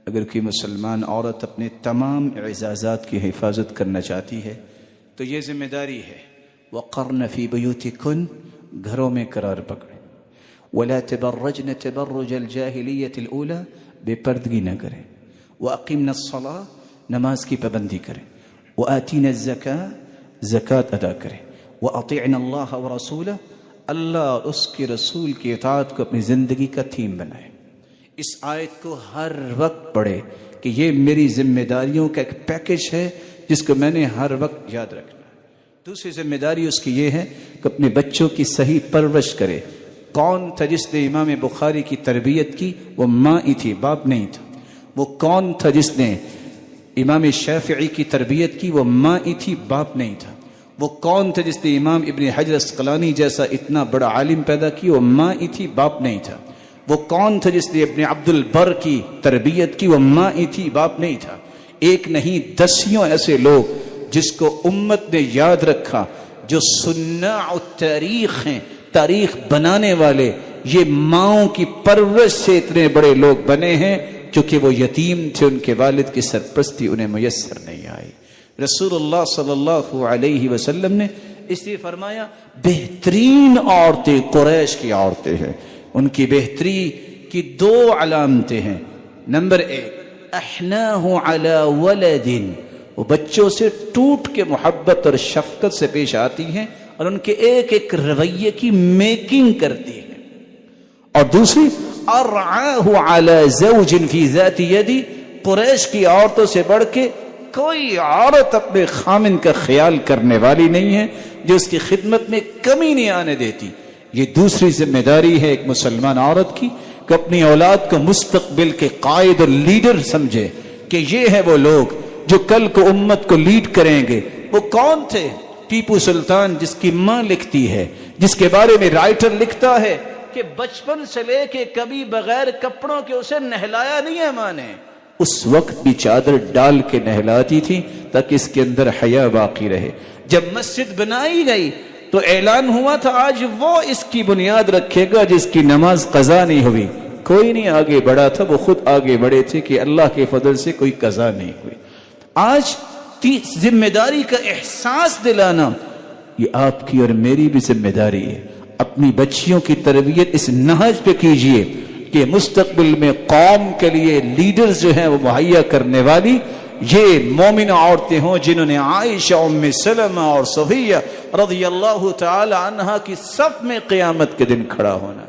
اگر کوئی مسلمان عورت اپنے تمام اعزازات کی حفاظت کرنا چاہتی ہے تو یہ ذمہ داری ہے، وقرن فی بیوتکن، گھروں میں قرار پکڑے، ولا تبرجن تبرج الجاہلیت الاولی، بے پردگی نہ کرے، واقمن الصلاۃ، نماز کی پابندی کرے، وآتین الزکاۃ، زکوٰۃ ادا کرے، واطیعن اللہ ورسولہ، اللہ اور اس کے رسول کی اطاعت کو اپنی زندگی کا تھیم بنائے۔ اس آیت کو ہر وقت پڑھے کہ یہ میری ذمہ داریوں کا ایک پیکج ہے جس کو میں نے ہر وقت یاد رکھنا ہے۔ دوسری ذمہ داری اس کی یہ ہے کہ اپنے بچوں کی صحیح پرورش کرے۔ کون تھا جس نے امام بخاری کی تربیت کی؟ وہ ماں ہی تھی، باپ نہیں تھا۔ وہ کون تھا جس نے امام شافعی کی تربیت کی؟ وہ ماں ہی تھی، باپ نہیں تھا۔ وہ کون تھا جس نے امام ابن حجر اسقلانی جیسا اتنا بڑا عالم پیدا کی؟ وہ ماں ہی تھی، باپ نہیں تھا۔ وہ کون تھا جس نے ابن عبد البر کی تربیت کی؟ وہ ماں ہی تھی، باپ نہیں تھا۔ ایک نہیں دسیوں ایسے لوگ جس کو امت نے یاد رکھا، جو صناع التاریخ ہیں، تاریخ بنانے والے، یہ ماؤں کی پرورش سے اتنے بڑے لوگ بنے ہیں کیونکہ وہ یتیم تھے، ان کے والد کی سرپرستی انہیں میسر نہیں آئی۔ رسول اللہ صلی اللہ علیہ وسلم نے اس لیے فرمایا بہترین عورتیں قریش کی عورتیں ہیں۔ ان کی بہتری کی دو علامتیں ہیں۔ نمبر 1، احناہ علی ولد، وہ بچوں سے ٹوٹ کے محبت اور شفقت سے پیش آتی ہیں اور ان کے ایک ایک رویے کی میکنگ کرتی ہیں۔ اور دوسری، ارعاہ علی زوج فی ذات یدی، قریش کی عورتوں سے بڑھ کے کوئی عورت اپنے خامن کا خیال کرنے والی نہیں ہے جو اس کی خدمت میں کمی نہیں آنے دیتی۔ یہ دوسری ذمہ داری ہے ایک مسلمان عورت کی کہ اپنی اولاد کو مستقبل کے قائد اور لیڈر سمجھے کہ یہ ہے وہ لوگ جو کل کو امت کو لیڈ کریں گے۔ وہ کون تھے؟ ٹیپو سلطان، جس کی ماں لکھتی ہے، جس کے بارے میں رائٹر لکھتا ہے کہ بچپن سے لے کے کبھی بغیر کپڑوں کے اسے نہلایا نہیں ہے ماں نے۔ اس وقت بھی چادر ڈال کے نہلاتی تھی تاکہ اس کے اندر حیا باقی رہے۔ جب مسجد بنائی گئی تو اعلان ہوا تھا آج وہ اس کی بنیاد رکھے گا جس کی نماز قضا نہیں ہوئی۔ کوئی نہیں آگے بڑھا تھا، وہ خود آگے بڑھے تھے کہ اللہ کے فضل سے کوئی قضا نہیں ہوئی۔ آج ذمہ داری کا احساس دلانا یہ آپ کی اور میری بھی ذمہ داری ہے۔ اپنی بچیوں کی تربیت اس نہج پہ کیجئے کہ مستقبل میں قوم کے لیے لیڈرز جو ہیں وہ مہیا کرنے والی یہ مومن عورتیں ہوں جنہوں نے عائشہ، ام سلمہ اور صفیہ رضی اللہ تعالی عنہا کی صف میں قیامت کے دن کھڑا ہونا۔